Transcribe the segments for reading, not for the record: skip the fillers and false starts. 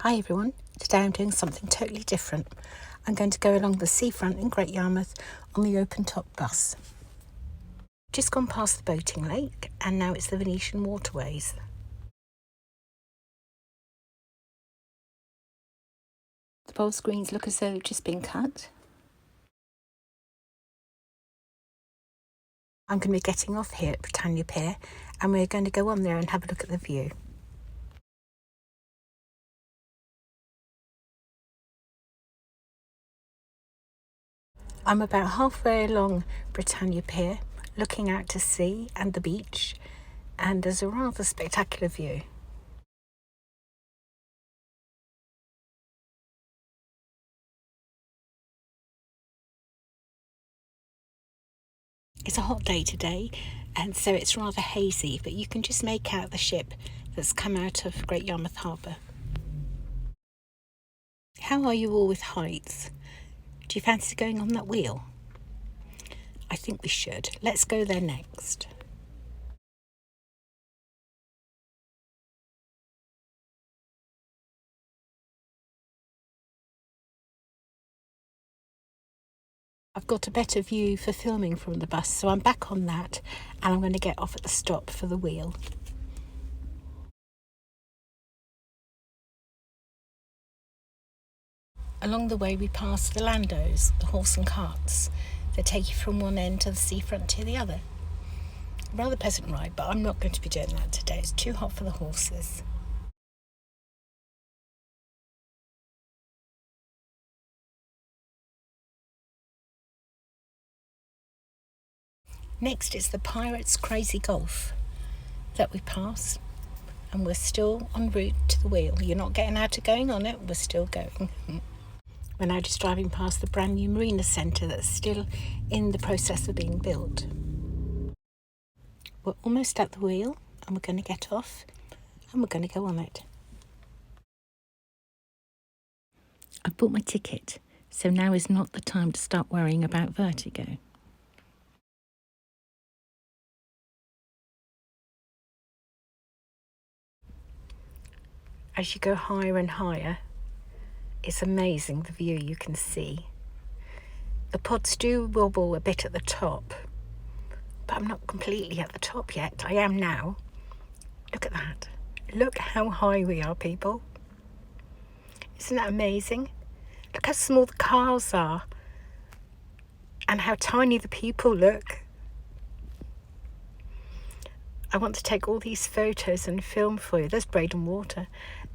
Hi everyone, today I'm doing something totally different. I'm going to go along the seafront in Great Yarmouth on the open top bus. Just gone past the boating lake and now it's the Venetian Waterways. The bowl screens look as though they've just been cut. I'm going to be getting off here at Britannia Pier and we're going to go on there and have a look at the view. I'm about halfway along Britannia Pier, looking out to sea and the beach, and there's a rather spectacular view. It's a hot day today, and so it's rather hazy, but you can just make out the ship that's come out of Great Yarmouth Harbour. How are you all with heights? Do you fancy going on that wheel? I think we should. Let's go there next. I've got a better view for filming from the bus, so I'm back on that and I'm going to get off at the stop for the wheel. Along the way we pass the landos, the horse and carts. They take you from one end to the seafront to the other. Rather pleasant ride, but I'm not going to be doing that today. It's too hot for the horses. Next is the Pirates Crazy Golf that we pass, and we're still en route to the wheel. You're not getting out of going on it, we're still going. We're now just driving past the brand new Marina Centre that's still in the process of being built. We're almost at the wheel and we're going to get off and we're going to go on it. I've bought my ticket, so now is not the time to start worrying about vertigo. As you go higher and higher, it's amazing the view you can see. The pods do wobble a bit at the top, but I'm not completely at the top yet. I am now. Look at that. Look how high we are, people. Isn't that amazing? Look how small the cars are and how tiny the people look. I want to take all these photos and film for you. There's Braden Water.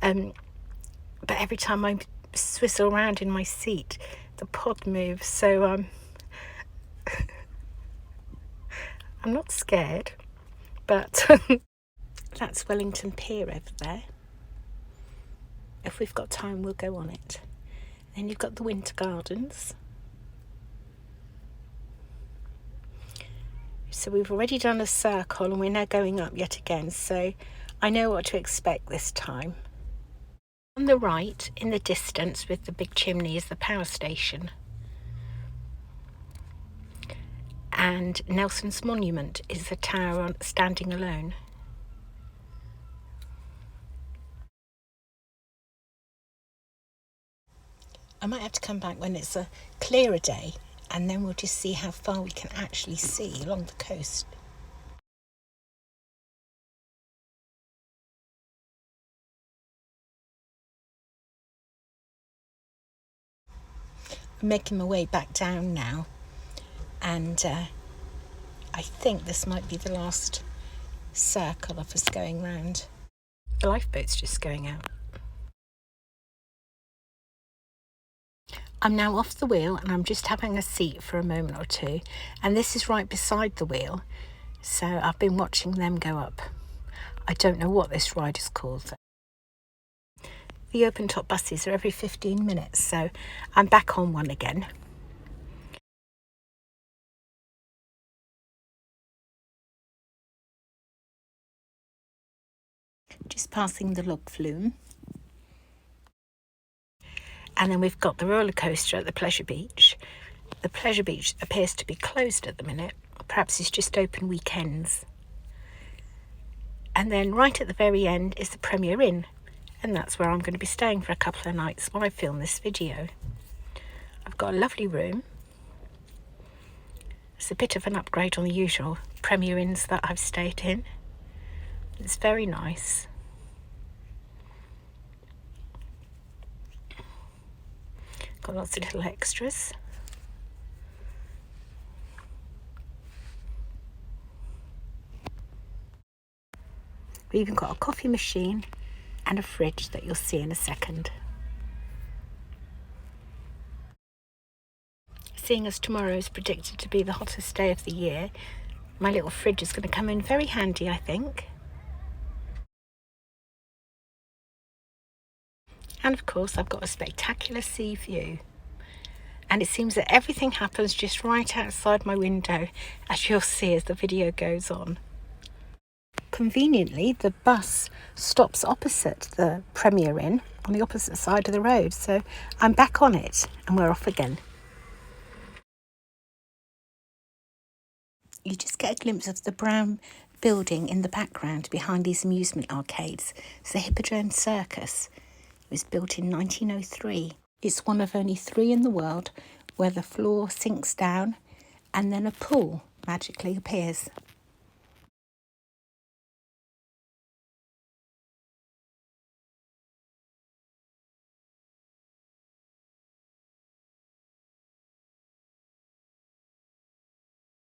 But every time I swizzle around in my seat, the pod moves, so I'm not scared, but that's Wellington Pier over there. If we've got time, we'll go on it. Then you've got the Winter Gardens. So we've already done a circle and we're now going up yet again, so I know what to expect this time. On the right, in the distance with the big chimney, is the power station. And Nelson's Monument is the tower standing alone. I might have to come back when it's a clearer day and then we'll just see how far we can actually see along the coast. I'm making my way back down now, and I think this might be the last circle of us going round. The lifeboat's just going out. I'm now off the wheel and I'm just having a seat for a moment or two, and this is right beside the wheel, so I've been watching them go up. I don't know what this ride is called. The open top buses are every 15 minutes, so I'm back on one again. Just passing the log flume. And then we've got the roller coaster at the Pleasure Beach. The Pleasure Beach appears to be closed at the minute. Perhaps it's just open weekends. And then right at the very end is the Premier Inn. and that's where I'm going to be staying for a couple of nights while I film this video. I've got a lovely room. It's a bit of an upgrade on the usual Premier Inns that I've stayed in. It's very nice. Got lots of little extras. We've even got a coffee machine and a fridge that you'll see in a second. Seeing as tomorrow is predicted to be the hottest day of the year, my little fridge is going to come in very handy, I think. And of course I've got a spectacular sea view. And it seems that everything happens just right outside my window, as you'll see as the video goes on. Conveniently, the bus stops opposite the Premier Inn on the opposite side of the road, so I'm back on it and we're off again. You just get a glimpse of the brown building in the background behind these amusement arcades. It's the Hippodrome Circus. It was built in 1903. It's one of only 3 in the world where the floor sinks down and then a pool magically appears.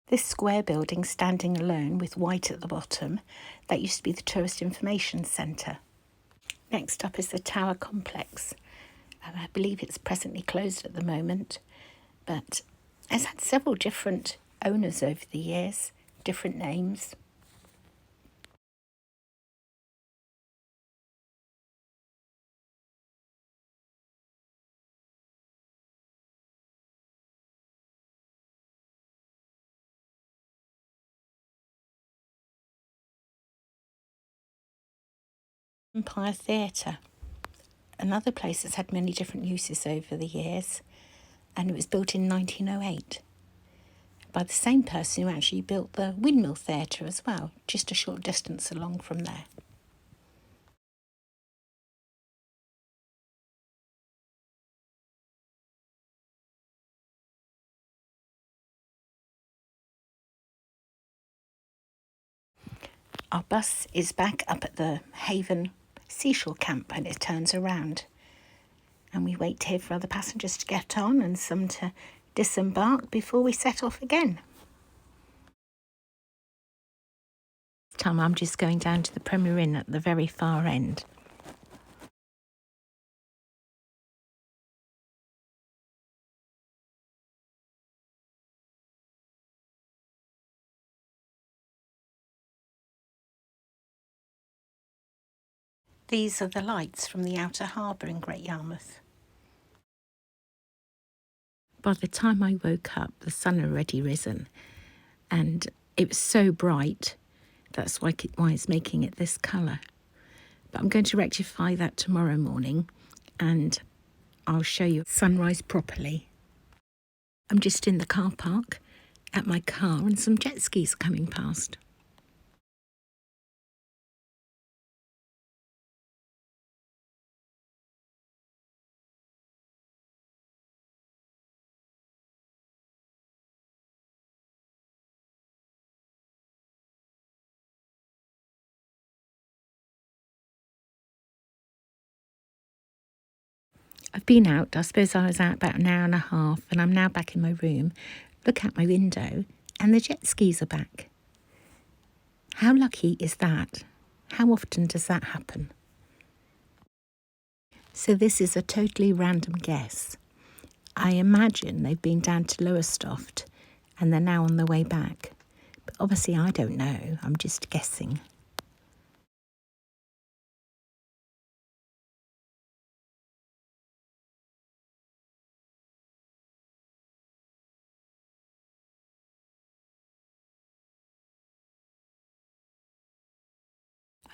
This square building standing alone with white at the bottom, that used to be the Tourist Information Centre. Next up is the Tower Complex. I believe it's presently closed at the moment, but it's had several different owners over the years, different names. Empire Theatre, another place that's had many different uses over the years, and it was built in 1908 by the same person who actually built the Windmill Theatre as well, just a short distance along from there. Our bus is back up at the Haven Seashore camp and it turns around. And we wait here for other passengers to get on and some to disembark before we set off again. This time I'm just going down to the Premier Inn at the very far end. These are the lights from the outer harbour in Great Yarmouth. By the time I woke up, the sun had already risen and it was so bright. That's why it's making it this colour. But I'm going to rectify that tomorrow morning and I'll show you sunrise properly. I'm just in the car park at my car and some jet skis are coming past. I've been out, I suppose I was out about an hour and a half and I'm now back in my room. Look out my window and the jet skis are back. How lucky is that? How often does that happen? So this is a totally random guess. I imagine they've been down to Lowestoft and they're now on their way back. But obviously I don't know, I'm just guessing.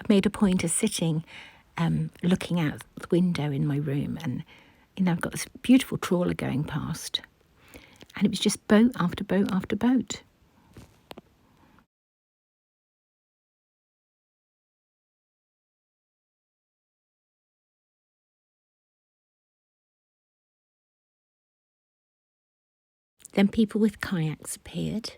I've made a point of sitting looking out the window in my room and I've got this beautiful trawler going past and it was just boat after boat after boat. Then people with kayaks appeared.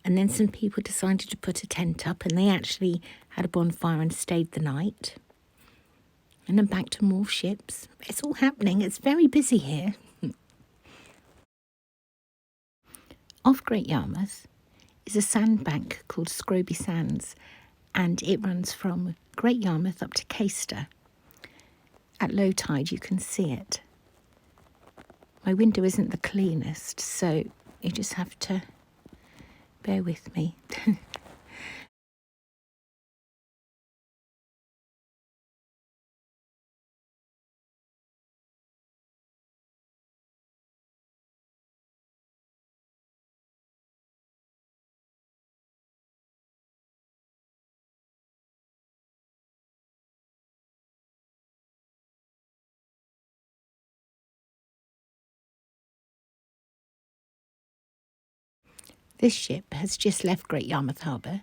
And then some people decided to put a tent up, and they actually had a bonfire and stayed the night. And then back to more ships. It's all happening. It's very busy here. Off Great Yarmouth is a sandbank called Scroby Sands, and it runs from Great Yarmouth up to Caister. At low tide you can see it. My window isn't the cleanest, so you just have to bear with me. This ship has just left Great Yarmouth Harbour,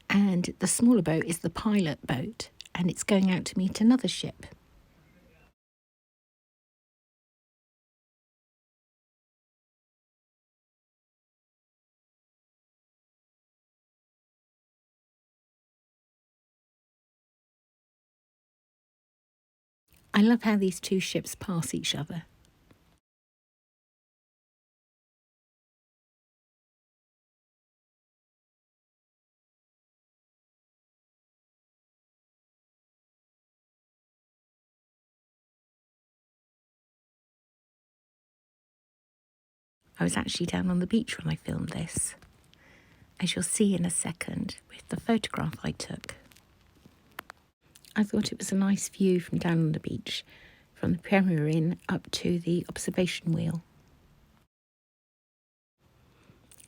and the smaller boat is the pilot boat, and it's going out to meet another ship. I love how these two ships pass each other. I was actually down on the beach when I filmed this, as you'll see in a second with the photograph I took. I thought it was a nice view from down on the beach, from the Pier Inn up to the observation wheel.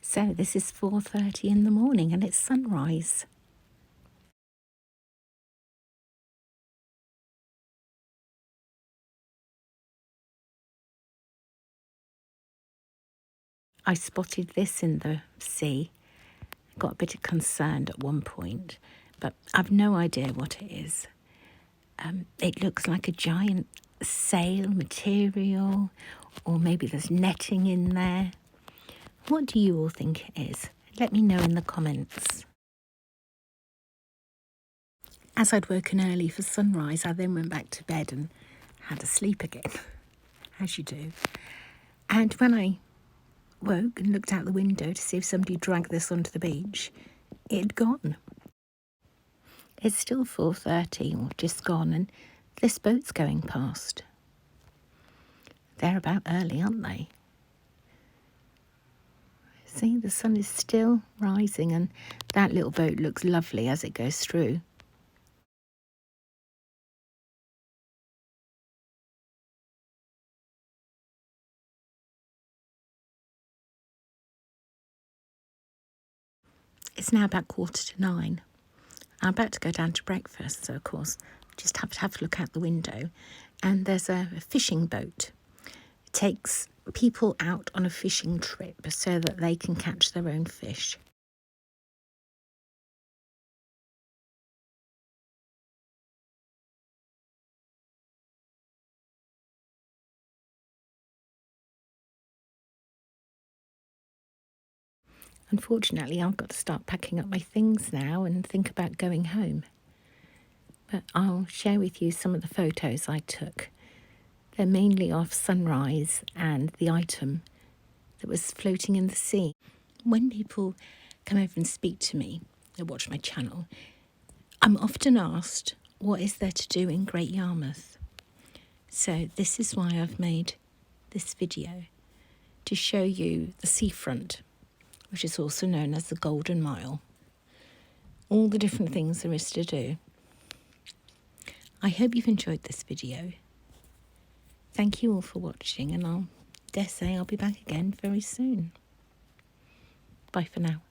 So this is 4:30 in the morning and it's sunrise. I spotted this in the sea. Got a bit concerned at one point, but I've no idea what it is. It looks like a giant sail material, or maybe there's netting in there. What do you all think it is? Let me know in the comments. As I'd woken early for sunrise, I then went back to bed and had to sleep again, as you do. And when I woke and looked out the window to see if somebody dragged this onto the beach, it had gone. It's still 4:30 or just gone, and this boat's going past. They're about early, aren't they? See, the sun is still rising and that little boat looks lovely as it goes through. It's now about 9:15. I'm about to go down to breakfast, so of course just have to have a look out the window. And there's a fishing boat. It takes people out on a fishing trip so that they can catch their own fish. Unfortunately, I've got to start packing up my things now and think about going home. But I'll share with you some of the photos I took. They're mainly of sunrise and the item that was floating in the sea. When people come over and speak to me or watch my channel, I'm often asked, what is there to do in Great Yarmouth? So this is why I've made this video, to show you the seafront, which is also known as the Golden Mile. All the different things there is to do. I hope you've enjoyed this video. Thank you all for watching, and I'll dare say I'll be back again very soon. Bye for now.